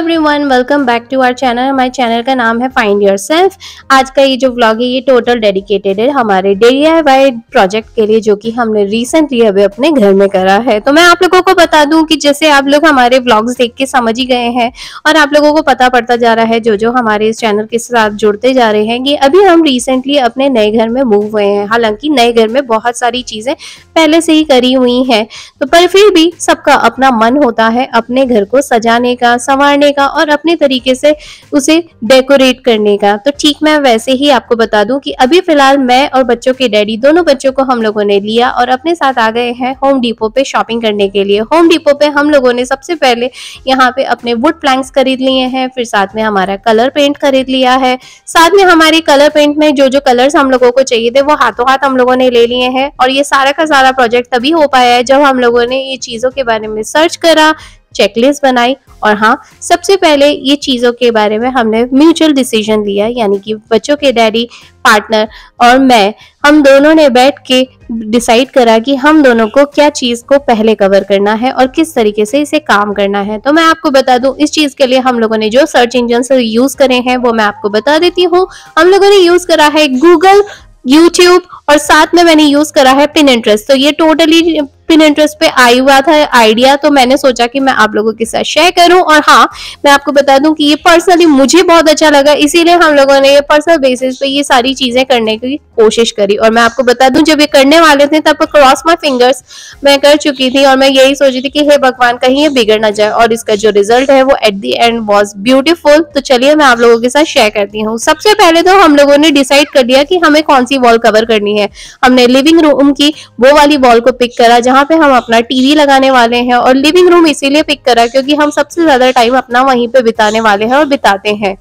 Everyone, welcome back to our channel. हमारे channel का नाम है फाइंड योरसेल्फ। आज का ये जो व्लॉग है ये टोटल डेडिकेटेड है हमारे DIY प्रोजेक्ट के लिए, जो कि हमने रिसेंटली अभी अपने घर में करा है। तो मैं आप लोगों को बता दूं कि जैसे आप लोग हमारे व्लॉग्स देख के समझ ही गए हैं और आप लोगों को पता पड़ता जा रहा है जो हमारे इस चैनल के साथ जुड़ते जा रहे हैं कि अभी हम रिसेंटली अपने नए घर में मूव हुए हैं। हालांकि नए घर में बहुत सारी चीजें पहले से ही करी हुई हैं, तो पर फिर भी सबका अपना मन होता है अपने घर को सजाने का, संवारने का और अपने तरीके से उसे डेकोरेट करने का। तो ठीक मैं वैसे ही आपको बता दूं कि अभी फिलहाल मैं और बच्चों के डैडी दोनों बच्चों को हम लोगों ने लिया और अपने साथ आ गए हैं होम डिपो पे शॉपिंग करने के लिए। होम डिपो पे हम लोगों ने सबसे पहले यहाँ पे अपने वुड प्लैंक्स खरीद लिए हैं, फिर साथ में हमारा कलर पेंट खरीद लिया है। साथ में हमारी कलर पेंट में जो कलर्स हम लोगों को चाहिए थे वो हाथों हाथ हम लोगों ने ले लिए हैं। और ये सारा का सारा प्रोजेक्ट तभी हो पाया है जब हम लोगों ने ये चीजों के बारे में सर्च करा, चेकलिस्ट बनाई और हाँ, सबसे पहले ये चीजों के बारे में हमने म्यूचुअल डिसीजन लिया, यानी कि बच्चों के डैडी, पार्टनर और मैं, हम दोनों ने बैठ के डिसाइड करा कि हम दोनों को क्या चीज को पहले कवर करना है और किस तरीके से इसे काम करना है। तो मैं आपको बता दूं इस चीज के लिए हम लोगों ने जो सर्च इंजन से यूज करे हैं वो मैं आपको बता देती हूँ। हम लोगों ने यूज करा है गूगल, यूट्यूब और साथ में मैंने यूज करा है पिनिंटरेस्ट। तो ये टोटली पिनिंटरेस्ट पे आई हुआ था आइडिया, तो मैंने सोचा कि मैं आप लोगों के साथ शेयर करूं। और हाँ, मैं आपको बता दूं कि ये पर्सनली मुझे बहुत अच्छा लगा, इसीलिए हम लोगों ने ये पर्सनल बेसिस पे ये सारी चीजें करने की कोशिश करी। और मैं आपको बता दूं जब ये करने वाले थे तब क्रॉस माई फिंगर्स मैं कर चुकी थी और मैं यही सोची थी कि हे भगवान कहीं ये बिगड़ ना जाए, और इसका जो रिजल्ट है वो at the end was beautiful. तो चलिए मैं आप लोगों के साथ शेयर करती हूँ। सबसे पहले तो हम लोगों ने डिसाइड कर लिया कि हमें कौन सी वॉल कवर करनी है। हमने लिविंग रूम की वो वाली वॉल को पिक करा जहाँ पे हम अपना टीवी लगाने वाले हैं, और लिविंग रूम इसीलिए पिक करा क्योंकि हम सबसे ज्यादा टाइम अपना वहीं पे बिताने वाले हैं और बिताते हैं।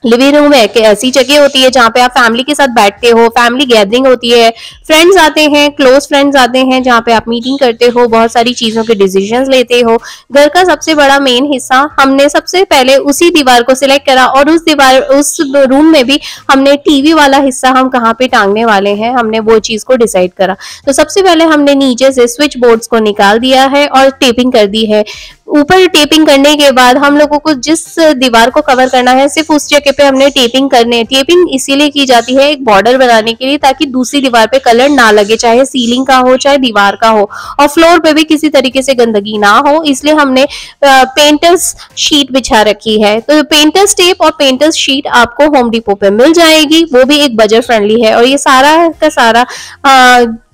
लिविंग रूम एक ऐसी जगह होती है जहाँ पे आप फैमिली के साथ बैठते हो, फैमिली गैदरिंग होती है, फ्रेंड्स आते हैं, क्लोज फ्रेंड्स आते हैं, जहाँ पे आप मीटिंग करते हो, बहुत सारी चीजों के डिसीजंस लेते हो। घर का सबसे बड़ा मेन हिस्सा हमने सबसे पहले उसी दीवार को सिलेक्ट करा और उस रूम में भी हमने टीवी वाला हिस्सा हम कहाँ पे टांगने वाले हैं, हमने वो चीज को डिसाइड करा। तो सबसे पहले हमने नीचे से स्विच बोर्ड्स को निकाल दिया है और टेपिंग कर दी है। ऊपर टेपिंग करने के बाद हम लोगों को जिस दीवार को कवर करना है सिर्फ उस जगह पे हमने टेपिंग करनी है। टेपिंग इसीलिए की जाती है एक बॉर्डर बनाने के लिए, ताकि दूसरी दीवार पे कलर ना लगे, चाहे सीलिंग का हो चाहे दीवार का हो, और फ्लोर पे भी किसी तरीके से गंदगी ना हो। इसलिए हमने पेंटर्स शीट बिछा रखी है। तो पेंटर्स टेप और पेंटर्स शीट आपको होम डिपो पे मिल जाएगी, वो भी एक बजट फ्रेंडली है। और ये सारा का सारा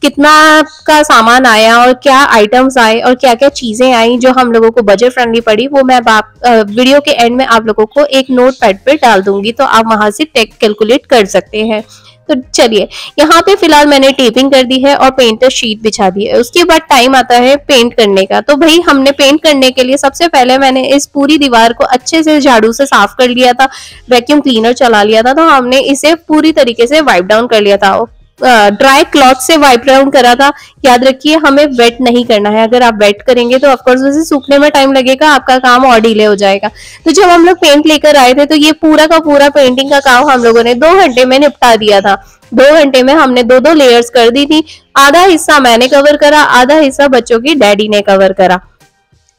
कितना का सामान आया और क्या आइटम्स आए और क्या क्या चीजें आई जो हम लोगों को बजट फ्रेंडली पड़ी, वो मैं वीडियो के एंड में आप लोगों को एक नोट पैड पे डाल दूंगी, तो आप वहां से टेक कैलकुलेट कर सकते हैं। तो चलिए, यहाँ पे फिलहाल मैंने टेपिंग कर दी है और पेंटर शीट बिछा दी है। उसके बाद टाइम आता है पेंट करने का। तो भाई हमने पेंट करने के लिए सबसे पहले मैंने इस पूरी दीवार को अच्छे से झाड़ू से साफ कर लिया था, वैक्यूम क्लीनर चला लिया था। तो हमने इसे पूरी तरीके से वाइप डाउन कर लिया था, ड्राई क्लॉथ से वाइप डाउन करा था। याद रखिए हमें वेट नहीं करना है, अगर आप वेट करेंगे तो ऑफकोर्स उसे सूखने में टाइम लगेगा, आपका काम और डिले हो जाएगा। तो जब हम लोग पेंट लेकर आए थे तो ये पूरा का पूरा पेंटिंग का काम हम लोगों ने 2 घंटे में निपटा दिया था। 2 घंटे में हमने 2-2 लेयर्स कर दी थी। आधा हिस्सा मैंने कवर करा, आधा हिस्सा बच्चों की डैडी ने कवर करा।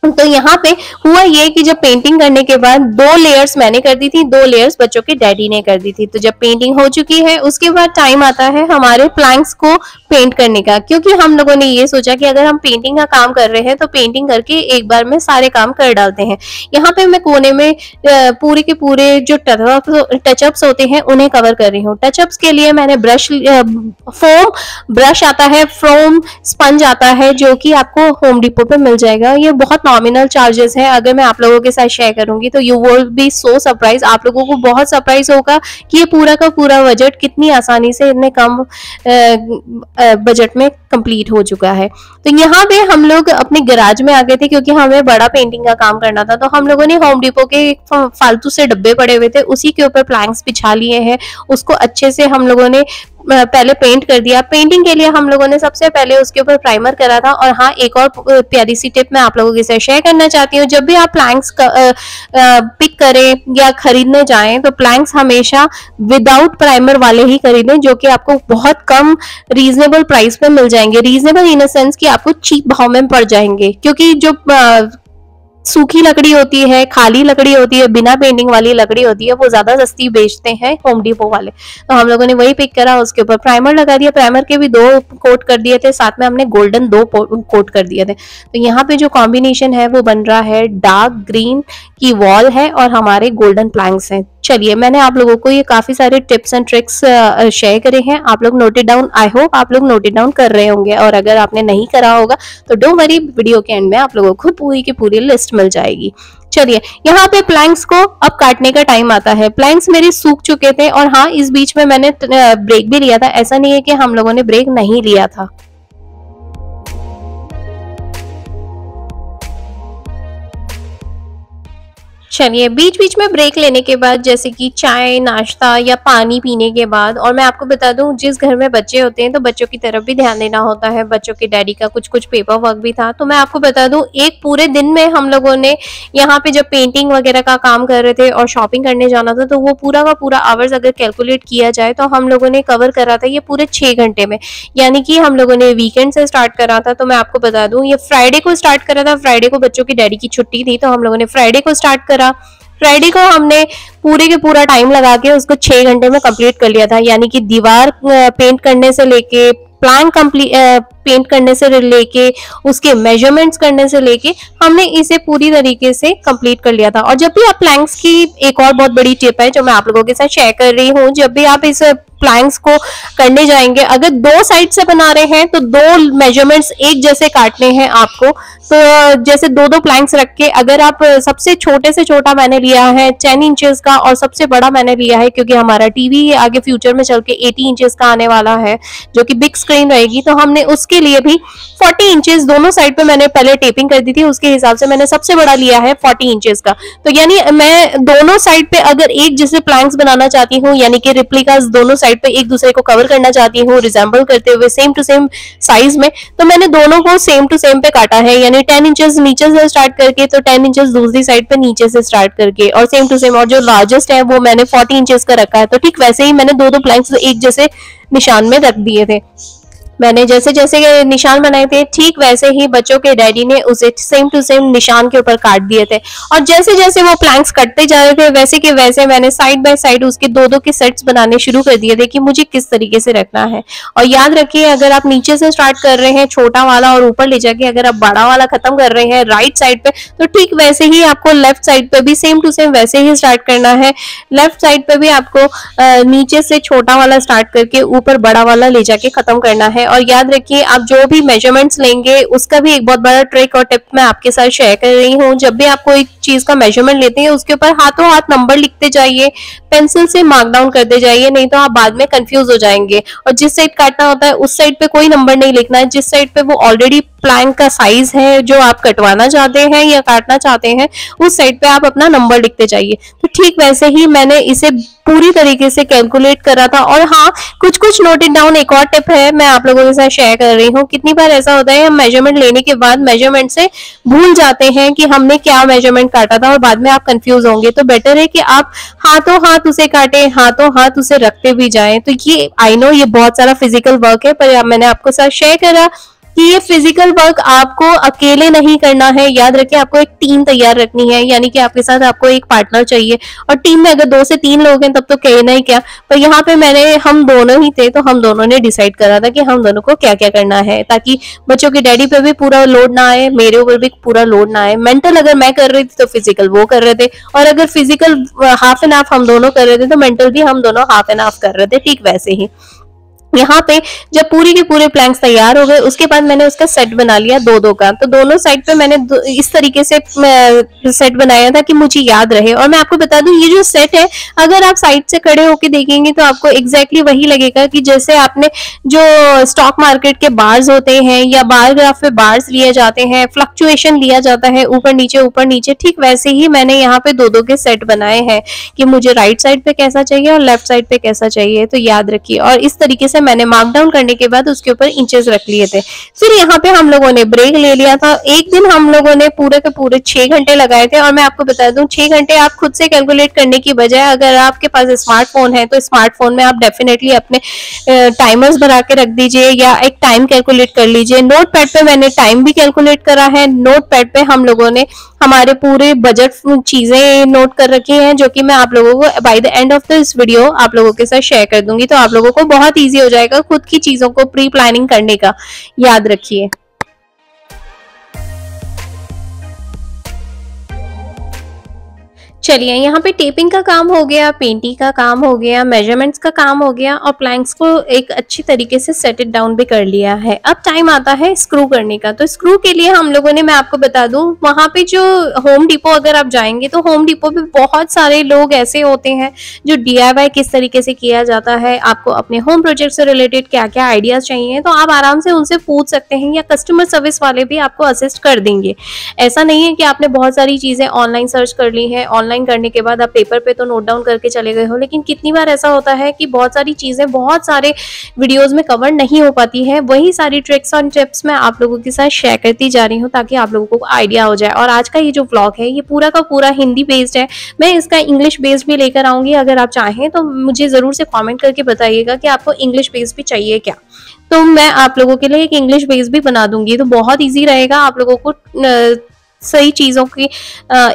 तो यहाँ पे हुआ ये कि जब पेंटिंग करने के बाद 2 लेयर्स मैंने कर दी थी, 2 लेयर्स बच्चों के डैडी ने कर दी थी। तो जब पेंटिंग हो चुकी है उसके बाद टाइम आता है हमारे प्लैंक्स को पेंट करने का, क्योंकि हम लोगों ने ये सोचा कि अगर हम पेंटिंग का काम कर रहे हैं तो पेंटिंग करके एक बार में सारे काम कर डालते हैं। यहाँ पे मैं कोने में पूरे के पूरे जो टचअप्स होते हैं उन्हें कवर कर रही हूँ। टचअप्स के लिए मैंने फोम ब्रश आता है, फोम स्पंज आता है, जो कि आपको होम डिपो पे मिल जाएगा। ये बहुत नॉमिनल चार्जेस है, अगर मैं आप लोगों के साथ शेयर करूंगी तो you will be so surprise. आप लोगों को बहुत सरप्राइज होगा कि ये पूरा का पूरा बजट कितनी आसानी से इतने कम बजट में कंप्लीट हो चुका है। तो यहाँ पे हम लोग अपने गैराज में आ गए थे क्योंकि हमें बड़ा पेंटिंग का काम करना था। तो हम लोगों ने होम डिपो के फालतू से डब्बे पड़े हुए थे, उसी के ऊपर प्लैंक्स बिछा लिए हैं। उसको अच्छे से हम लोगों ने पहले पेंट कर दिया। पेंटिंग के लिए हम लोगों ने सबसे पहले उसके ऊपर प्राइमर करा था। और हाँ, एक और प्यारी सी टिप मैं आप लोगों के साथ शेयर करना चाहती हूँ। जब भी आप प्लैंक्स पिक करें या खरीदने जाएं तो प्लैंक्स हमेशा विदाउट प्राइमर वाले ही खरीदें, जो कि आपको बहुत कम रीजनेबल प्राइस पे मिल जाएंगे। रीजनेबल इन अ सेंस कि आपको चीप भाव में पड़ जाएंगे, क्योंकि जो सूखी लकड़ी होती है, खाली लकड़ी होती है, बिना पेंटिंग वाली लकड़ी होती है, वो ज्यादा सस्ती बेचते हैं होम डिपो वाले। तो हम लोगों ने वही पिक करा, उसके ऊपर प्राइमर लगा दिया, प्राइमर के भी 2 कोट कर दिए थे, साथ में हमने गोल्डन 2 कोट कर दिए थे। तो यहाँ पे जो कॉम्बिनेशन है वो बन रहा है, डार्क ग्रीन की वॉल है और हमारे गोल्डन प्लैंक्स हैं। चलिए, मैंने आप लोगों को ये काफी सारे टिप्स एंड ट्रिक्स शेयर करे हैं, आप लोग note it down, I hope आप लोग नोट इट डाउन कर रहे होंगे, और अगर आपने नहीं करा होगा तो डोंट वरी, वीडियो के एंड में आप लोगों को पूरी की पूरी लिस्ट मिल जाएगी। चलिए, यहाँ पे प्लैंक्स को अब काटने का टाइम आता है। प्लैंक्स मेरे सूख चुके थे, और हाँ, इस बीच में मैंने ब्रेक भी लिया था, ऐसा नहीं है कि हम लोगों ने ब्रेक नहीं लिया था। चलिए, बीच बीच में ब्रेक लेने के बाद, जैसे कि चाय नाश्ता या पानी पीने के बाद, और मैं आपको बता दूं, जिस घर में बच्चे होते हैं तो बच्चों की तरफ भी ध्यान देना होता है। बच्चों के डैडी का कुछ कुछ पेपर वर्क भी था, तो मैं आपको बता दूं, एक पूरे दिन में हम लोगों ने यहाँ पे जब पेंटिंग वगैरह का काम कर रहे थे और शॉपिंग करने जाना था, तो वो पूरा का पूरा आवर्स अगर कैलकुलेट किया जाए तो हम लोगों ने कवर करा था ये पूरे 6 घंटे में। यानी कि हम लोगों ने वीकेंड से स्टार्ट करा था, तो मैं आपको बता दूं, ये फ्राइडे को स्टार्ट करा था। फ्राइडे को बच्चों की डैडी की छुट्टी थी, तो हम लोगों ने फ्राइडे को स्टार्ट करा। फ्राइडे को हमने पूरे के पूरा टाइम लगा के उसको 6 घंटे में कंप्लीट कर लिया था। यानी कि दीवार पेंट करने से लेके, प्लान कंप्लीट पेंट करने से लेके, उसके मेजरमेंट्स करने से लेके, हमने इसे पूरी तरीके से कंप्लीट कर लिया था। और जब भी आप प्लैंक्स की एक और बहुत बड़ी टिप है जो मैं आप लोगों के साथ शेयर कर रही हूँ, जब भी आप इस प्लैंक्स को करने जाएंगे, अगर 2 साइड से बना रहे हैं तो 2 मेजरमेंट्स एक जैसे काटने हैं आपको। तो जैसे 2-2 प्लैंक्स रख के, अगर आप सबसे छोटे से छोटा मैंने लिया है 10 इंचेस का, और सबसे बड़ा मैंने लिया है, क्योंकि हमारा टीवी आगे फ्यूचर में चल के 80 इंचेस का आने वाला है, जो कि बिग स्क्रीन रहेगी, तो हमने उसके लिए भी 40 इंचेस दोनों साइड पे मैंने पहले टेपिंग कर दी थी, उसके हिसाब से मैंने सबसे बड़ा लिया है 40 इंचेस का। तो यानी मैं दोनों साइड पे अगर एक जैसे प्लैंक्स बनाना चाहती हूँ, यानी कि रिप्लिकास दोनों साइड पे एक दूसरे को कवर करना चाहती हूँ, रिजेंबल करते हुए सेम टू सेम साइज में, तो मैंने दोनों को सेम टू सेम पे काटा है। यानी 10 इंचेस नीचे से स्टार्ट करके, तो 10 इंचेस दूसरी साइड पे नीचे से स्टार्ट करके, और सेम टू सेम, और जो लार्जेस्ट है वो मैंने 40 इंचेस का रखा है। तो ठीक वैसे ही मैंने 2-2 प्लैंक्स एक जैसे निशान में रख दिए थे। मैंने जैसे जैसे निशान बनाए थे, ठीक वैसे ही बच्चों के डैडी ने उसे सेम टू सेम निशान के ऊपर काट दिए थे। और जैसे जैसे वो प्लैंक्स कटते जा रहे थे, वैसे के वैसे मैंने साइड बाय साइड उसके 2-2 के सेट्स बनाने शुरू कर दिए थे कि मुझे किस तरीके से रखना है। और याद रखिए, अगर आप नीचे से स्टार्ट कर रहे हैं छोटा वाला, और ऊपर ले जाके अगर आप बड़ा वाला खत्म कर रहे हैं राइट साइड पे, तो ठीक वैसे ही आपको लेफ्ट साइड पे भी सेम टू सेम वैसे ही स्टार्ट करना है। लेफ्ट साइड पे भी आपको नीचे से छोटा वाला स्टार्ट करके ऊपर बड़ा वाला ले जाके खत्म करना है। और याद रखिए, आप जो भी मेजरमेंट्स लेंगे, उसका भी एक बहुत बड़ा ट्रिक और टिप मैं आपके साथ शेयर कर रही हूँ। जब भी आपको एक चीज का मेजरमेंट लेते हैं, उसके ऊपर हाथों हाथ नंबर लिखते जाइए, पेंसिल से मार्क डाउन करते जाइए, नहीं तो आप बाद में कंफ्यूज हो जाएंगे। और जिस साइड काटना होता है उस साइड पे कोई नंबर नहीं लिखना है, जिस साइड पे वो ऑलरेडी प्लैंक का साइज है जो आप कटवाना चाहते हैं या काटना चाहते हैं, उस साइड पे आप अपना नंबर लिखते जाइए। तो ठीक वैसे ही मैंने इसे पूरी तरीके से कैलकुलेट करा था। और हाँ, कुछ कुछ नोटेड डाउन एक और टिप है, मैं आप लोगों के साथ शेयर कर रही हूँ। कितनी बार ऐसा होता है, हम मेजरमेंट लेने के बाद मेजरमेंट से भूल जाते हैं कि हमने क्या मेजरमेंट काटा था, और बाद में आप कंफ्यूज होंगे। तो बेटर है कि आप हाथों हाथ उसे काटे, हाथों हाथ उसे रखते भी जाएं। तो ये आई नो ये बहुत सारा फिजिकल वर्क है, पर मैंने आपको साथ शेयर करा कि ये फिजिकल वर्क आपको अकेले नहीं करना है। याद रखिए, आपको एक टीम तैयार रखनी है, यानी कि आपके साथ आपको एक पार्टनर चाहिए। और टीम में अगर 2 से 3 लोग हैं तब तो कहना ही क्या, पर यहाँ पे हम दोनों ही थे, तो हम दोनों ने डिसाइड करा था कि हम दोनों को क्या क्या करना है, ताकि बच्चों के डैडी पे भी पूरा लोड ना आए, मेरे ऊपर भी पूरा लोड ना आए। मेंटल अगर मैं कर रही थी तो फिजिकल वो कर रहे थे, और अगर फिजिकल हाफ एंड हाफ हम दोनों कर रहे थे तो मेंटल भी हम दोनों हाफ एंड हाफ कर रहे थे। ठीक वैसे ही यहाँ पे जब पूरी के पूरे प्लैंक्स तैयार हो गए, उसके बाद मैंने उसका सेट बना लिया 2-2 का। तो दोनों साइड पे मैंने इस तरीके से सेट बनाया था कि मुझे याद रहे। और मैं आपको बता दूं, ये जो सेट है, अगर आप साइड से खड़े होके देखेंगे तो आपको एग्जैक्टली वही लगेगा कि जैसे आपने जो स्टॉक मार्केट के बार्स होते हैं या बार ग्राफ पे बार्स लिए जाते हैं, फ्लक्चुएशन लिया जाता है ऊपर नीचे, ठीक वैसे ही मैंने यहाँ पे 2-2 के सेट बनाए हैं कि मुझे राइट साइड पे कैसा चाहिए और लेफ्ट साइड पे कैसा चाहिए। तो याद रखिए, और इस तरीके से मैंने मार्क डाउन करने के बाद उसके ऊपर इंचेस रख लिए थे। फिर यहाँ पे हम लोगों ने ब्रेक ले लिया था। एक दिन हम लोगों ने पूरे के पूरे 6 घंटे लगाए थे। और मैं आपको बता दूं, 6 घंटे आप खुद से कैलकुलेट करने की बजाय, अगर आपके पास स्मार्टफोन है तो स्मार्टफोन में आप डेफिनेटली अपने टाइमर्स बना के रख दीजिए, या एक टाइम कैलकुलेट कर लीजिए। नोट पैड पे मैंने टाइम भी कैलकुलेट करा है। नोट पैड पे हम लोगों ने हमारे पूरे बजट चीजें नोट कर रखी हैं, जो कि मैं आप लोगों को by the end of this video आप लोगों के साथ शेयर कर दूंगी। तो आप लोगों को बहुत ईजी हो जाएगा खुद की चीजों को प्री प्लानिंग करने का, याद रखिए। चलिए, यहाँ पे टेपिंग का काम हो गया, पेंटिंग का काम हो गया, मेजरमेंट्स का काम हो गया और प्लैंक्स को एक अच्छी तरीके से सेट इट डाउन भी कर लिया है। अब टाइम आता है स्क्रू करने का। तो स्क्रू के लिए हम लोगों ने, मैं आपको बता दूं, वहां पे जो होम डिपो अगर आप जाएंगे तो होम डिपो पे बहुत सारे लोग ऐसे होते हैं जो DIY किस तरीके से किया जाता है, आपको अपने होम प्रोजेक्ट से रिलेटेड क्या क्या आइडियाज चाहिए, तो आप आराम से उनसे पूछ सकते हैं, या कस्टमर सर्विस वाले भी आपको असिस्ट कर देंगे। ऐसा नहीं है कि आपने बहुत सारी चीजें ऑनलाइन सर्च कर ली है, ऑनलाइन करने के बाद आप पेपर पे तो नोट डाउन करके चले गए हो, लेकिन कितनी बार ऐसा होता है कि बहुत सारी चीजें बहुत सारे वीडियोस में कवर नहीं हो पाती है। वही सारी ट्रिक्स और टिप्स मैं आप लोगों के साथ शेयर करती जा रही हूँ ताकि आप लोगों को आइडिया हो जाए। और आज का ये जो व्लॉग है ये पूरा का पूरा हिंदी बेस्ड है। मैं इसका इंग्लिश बेस्ड भी लेकर आऊंगी, अगर आप चाहें तो मुझे जरूर से कॉमेंट करके बताइएगा कि आपको इंग्लिश बेस्ड भी चाहिए क्या, तो मैं आप लोगों के लिए एक इंग्लिश बेस भी बना दूंगी। तो बहुत ईजी रहेगा आप लोगों को सही चीज़ों की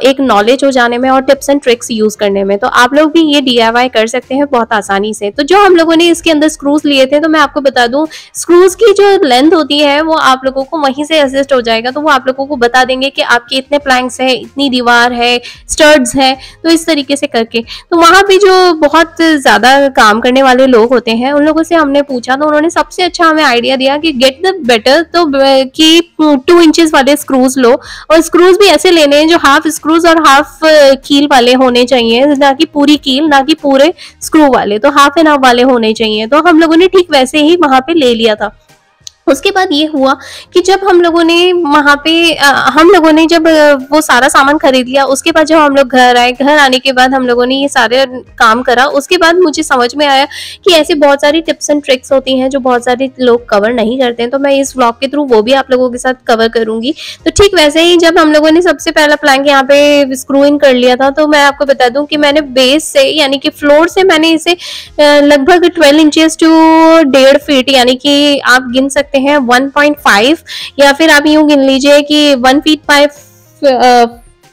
एक नॉलेज हो जाने में और टिप्स एंड ट्रिक्स यूज करने में। तो आप लोग भी ये DIY कर सकते हैं बहुत आसानी से। तो जो हम लोगों ने इसके अंदर स्क्रूज लिए थे, तो मैं आपको बता दूं, स्क्रूज की जो लेंथ होती है वो आप लोगों को वहीं से असिस्ट हो जाएगा। तो वो आप लोगों को बता देंगे कि आपके इतने प्लैंक्स है, इतनी दीवार है, स्टड्स है, तो इस तरीके से करके। तो वहां पे जो बहुत ज्यादा काम करने वाले लोग होते हैं उन लोगों से हमने पूछा, तो उन्होंने सबसे अच्छा हमें आइडिया दिया कि गेट द बेटर, तो कि 2 इंचेस वाले स्क्रूज लो, और स्क्रूज भी ऐसे लेने हैं जो हाफ स्क्रूज और हाफ कील वाले होने चाहिए, ना कि पूरी कील, ना कि पूरे स्क्रू वाले, तो हाफ एंड हाफ वाले होने चाहिए। तो हम लोगों ने ठीक वैसे ही वहां पे ले लिया था। उसके बाद ये हुआ कि जब हम लोगों ने वहां पे जब वो सारा सामान खरीद लिया, उसके बाद जब हम लोग घर आए, घर आने के बाद हम लोगों ने ये सारे काम करा, उसके बाद मुझे समझ में आया कि ऐसे बहुत सारी टिप्स एंड ट्रिक्स होती हैं जो बहुत सारे लोग कवर नहीं करते हैं। तो मैं इस व्लॉग के थ्रू वो भी आप लोगों के साथ कवर करूंगी। तो ठीक वैसे ही जब हम लोगों ने सबसे पहला प्लैंक यहाँ पे स्क्रू इन कर लिया था, तो मैं आपको बता दूं कि मैंने बेस से, यानी कि फ्लोर से, मैंने इसे लगभग 12 इंचेस टू 1.5 फीट, यानी कि आप गिन सकते हैं 1.5, या फिर आप यूं गिन लीजिए कि 1 फीट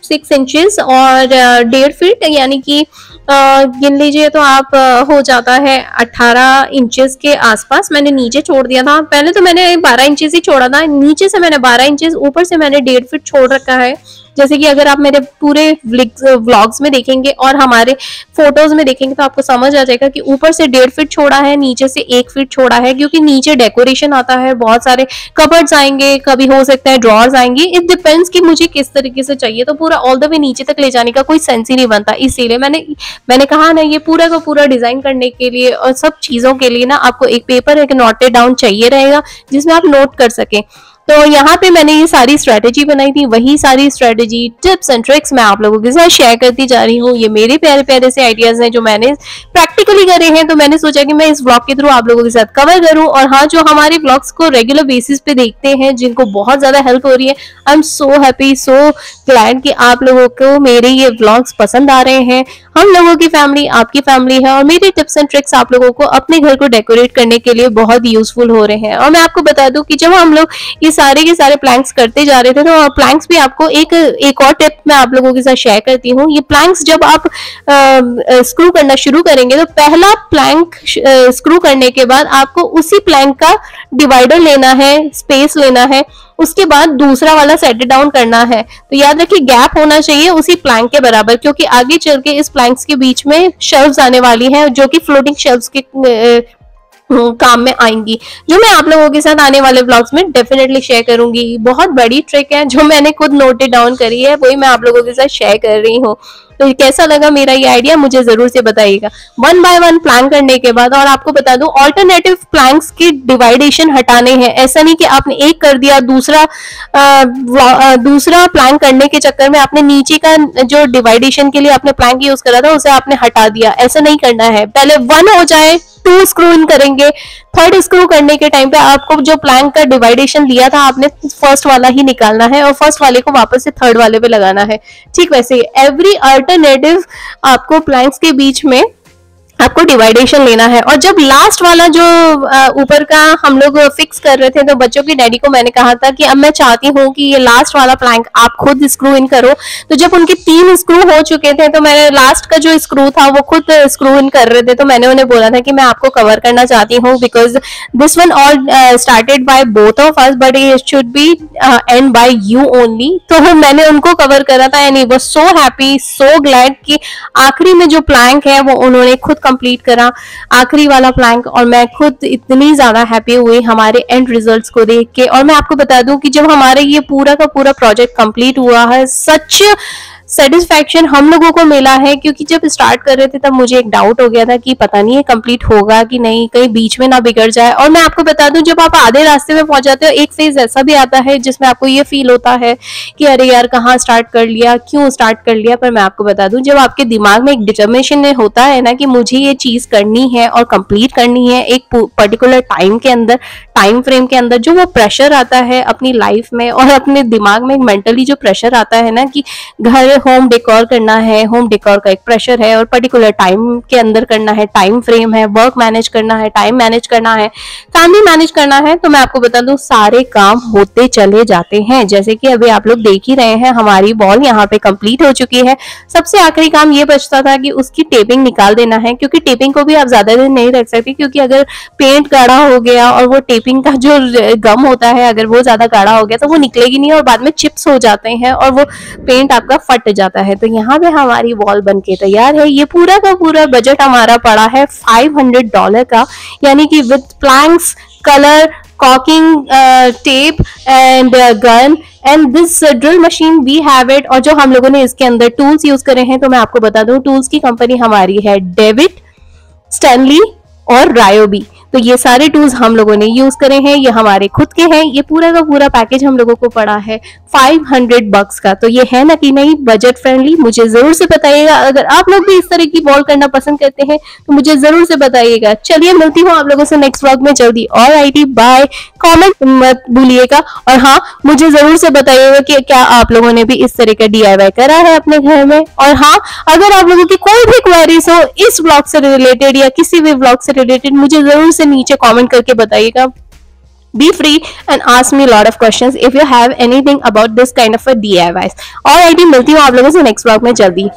6 इंचेस और 1.5 फीट, यानी कि गिन लीजिए तो आप हो जाता है 18 इंचेस के आसपास मैंने नीचे छोड़ दिया था। पहले तो मैंने 12 इंचेस ही छोड़ा था, नीचे से मैंने 12 इंचेस, ऊपर से मैंने 1.5 फीट छोड़ रखा है। जैसे कि अगर आप मेरे पूरे व्लॉग्स में देखेंगे और हमारे फोटोज में देखेंगे तो आपको समझ आ जाएगा कि ऊपर से 1.5 फीट छोड़ा है, नीचे से 1 फीट छोड़ा है, क्योंकि नीचे डेकोरेशन आता है, बहुत सारे कबर्ड्स आएंगे, कभी हो सकता है ड्रॉर्स आएंगे, इट डिपेंड्स कि मुझे किस तरीके से चाहिए। तो पूरा ऑल द वे नीचे तक ले जाने का कोई सेंस ही नहीं बनता। इसीलिए मैंने कहा ना, ये पूरा का पूरा डिजाइन करने के लिए और सब चीजों के लिए ना आपको एक पेपर, एक नोटेड डाउन चाहिए रहेगा जिसमें आप नोट कर सकें। तो यहाँ पे मैंने ये सारी स्ट्रेटेजी बनाई थी, वही सारी स्ट्रेटेजी, टिप्स एंड ट्रिक्स मैं आप लोगों के साथ शेयर करती जा रही हूँ। ये मेरे प्यारे प्यारे से आइडियाज हैं जो मैंने प्रैक्टिकली करे हैं, तो मैंने सोचा कि मैं इस व्लॉग के थ्रू आप लोगों के साथ कवर करूँ। और हाँ, जो हमारे व्लॉग्स को रेगुलर बेसिस पे देखते हैं, जिनको बहुत ज्यादा हेल्प हो रही है, I am so happy, so glad कि आप लोगों को मेरे ये व्लॉग्स पसंद आ रहे हैं। हम लोगों की फैमिली आपकी फैमिली है, और मेरे टिप्स एंड ट्रिक्स आप लोगों को अपने घर को डेकोरेट करने के लिए बहुत यूजफुल हो रहे हैं। और मैं आपको बता दूं कि जब हम लोग ये सारे के सारे प्लैंक्स करते जा रहे थे, तो प्लैंक्स भी आपको एक और टिप मैं आप लोगों के साथ शेयर करती हूँ। ये प्लैंक्स जब आप स्क्रू करना शुरू करेंगे, तो पहला प्लैंक स्क्रू करने के बाद आपको उसी प्लैंक का डिवाइडर लेना है, स्पेस लेना है, उसके बाद दूसरा वाला सेट डाउन करना है। तो याद रखिए गैप होना चाहिए उसी प्लैंक के बराबर, क्योंकि आगे चल के इस प्लैंक्स के बीच में शेल्व्स आने वाली हैं, जो कि फ्लोटिंग शेल्व्स के काम में आएंगी, जो मैं आप लोगों के साथ आने वाले व्लॉग्स में डेफिनेटली शेयर करूंगी। बहुत बड़ी ट्रिक है जो मैंने खुद नोटेड डाउन करी है, वही मैं आप लोगों के साथ शेयर कर रही हूँ। तो कैसा लगा मेरा ये आइडिया मुझे जरूर से बताइएगा। 1 बाय 1 प्लान करने के बाद, और आपको बता दूं ऑल्टरनेटिव प्लैंक्स की डिवाइडेशन हटाने हैं। ऐसा नहीं कि आपने एक कर दिया, दूसरा प्लान करने के चक्कर में आपने नीचे का जो डिवाइडेशन के लिए आपने प्लैंक यूज करा था उसे आपने हटा दिया। ऐसा नहीं करना है, पहले 1 हो जाए 2 स्क्रू इन करेंगे, 3rd स्क्रू करने के टाइम पे आपको जो प्लैंक का डिवाइडेशन लिया था आपने फर्स्ट वाला ही निकालना है और फर्स्ट वाले को वापस से 3rd वाले पे लगाना है। ठीक वैसे एवरी अल्टरनेटिव आपको प्लैंक्स के बीच में आपको डिवाइडेशन लेना है। और जब लास्ट वाला जो ऊपर का हम लोग फिक्स कर रहे थे, तो बच्चों के डैडी को मैंने कहा था कि अब मैं चाहती हूँ कि ये लास्ट वाला प्लैंक आप खुद स्क्रू इन करो। तो जब उनके 3 स्क्रू हो चुके थे, तो मैंने लास्ट का जो स्क्रू था वो खुद स्क्रू इन कर रहे थे, तो मैंने उन्हें बोला था कि मैं आपको कवर करना चाहती हूँ, because this one all started by both of us, but it should be end by you only. तो मैंने उनको कवर करा था and he was so happy, so glad कि आखिरी में जो प्लैंक है वो उन्होंने खुद कंप्लीट करा, आखिरी वाला प्लैंक। और मैं खुद इतनी ज्यादा हैप्पी हुई हमारे एंड रिजल्ट्स को देख के। और मैं आपको बता दूं कि जब हमारे ये पूरा का पूरा प्रोजेक्ट कंप्लीट हुआ है, सच सेटिस्फैक्शन हम लोगों को मिला है, क्योंकि जब स्टार्ट कर रहे थे तब मुझे एक डाउट हो गया था कि पता नहीं ये कंप्लीट होगा कि नहीं, कहीं बीच में ना बिगड़ जाए। और मैं आपको बता दूं, जब आप आधे रास्ते में पहुंच जाते हो, एक फेज ऐसा भी आता है जिसमें आपको ये फील होता है कि अरे यार कहाँ स्टार्ट कर लिया, क्यों स्टार्ट कर लिया। पर मैं आपको बता दूं, जब आपके दिमाग में एक डिटर्मिनेशन होता है ना कि मुझे ये चीज करनी है और कंप्लीट करनी है एक पर्टिकुलर टाइम के अंदर, टाइम फ्रेम के अंदर, जो वो प्रेशर आता है अपनी लाइफ में और अपने दिमाग में मेंटली जो प्रेशर आता है ना कि घर होम डेकोर करना है, होम डेकोर का एक प्रेशर है और पर्टिकुलर टाइम के अंदर करना है, टाइम फ्रेम है, वर्क मैनेज करना है, टाइम मैनेज करना है, फैमिली मैनेज करना है। तो मैं आपको बता दूं, सारे काम होते चले जाते हैं। जैसे कि अभी आप लोग देख ही रहे हैं, हमारी वॉल यहाँ पे कंप्लीट हो चुकी है। सबसे आखिरी काम ये बचता था कि उसकी टेपिंग निकाल देना है, क्योंकि टेपिंग को भी आप ज्यादा दिन नहीं रख सकते, क्योंकि अगर पेंट गाढ़ा हो गया और वो टेपिंग का जो गम होता है अगर वो ज्यादा गाढ़ा हो गया तो वो निकलेगी नहीं और बाद में चिप्स हो जाते हैं और वो पेंट आपका फट जाता है। तो यहाँ पे हमारी वॉल बनके तैयार है। ये पूरा का पूरा बजट हमारा पड़ा है $500 का, यानी कि with planks, colour, caulking tape and gun and this drill machine we have it. और जो हम लोगों ने इसके अंदर टूल्स यूज करे हैं, तो मैं आपको बता दूं, टूल्स की कंपनी हमारी है डेविड, स्टैनली और रायोबी। तो ये सारे टूल्स हम लोगों ने यूज करे हैं, ये हमारे खुद के हैं। ये पूरा का पूरा पैकेज हम लोगों को पड़ा है $500 का। तो ये है ना कि नहीं बजट फ्रेंडली? मुझे जरूर से बताइएगा। अगर आप लोग भी इस तरह की वॉल करना पसंद करते हैं तो मुझे जरूर से बताइएगा। चलिए, मिलती हूँ आप लोगों से नेक्स्ट व्लॉग में जल्दी। और आईटी बाय, कमेंट मत भूलिएगा। और हाँ, मुझे जरूर से बताइएगा कि क्या आप लोगों ने भी इस तरह का DIY करा है अपने घर में। और हाँ, अगर आप लोगों की कोई भी क्वेरीज हो इस व्लॉग से रिलेटेड या किसी भी व्लॉग से रिलेटेड, मुझे जरूर से नीचे कमेंट करके बताइएगा। Be free and ask me a lot of questions if you have anything about this kind of a DIYs। और आईटी, मिलती हूँ आप लोगों से नेक्स्ट व्लॉग में जल्दी।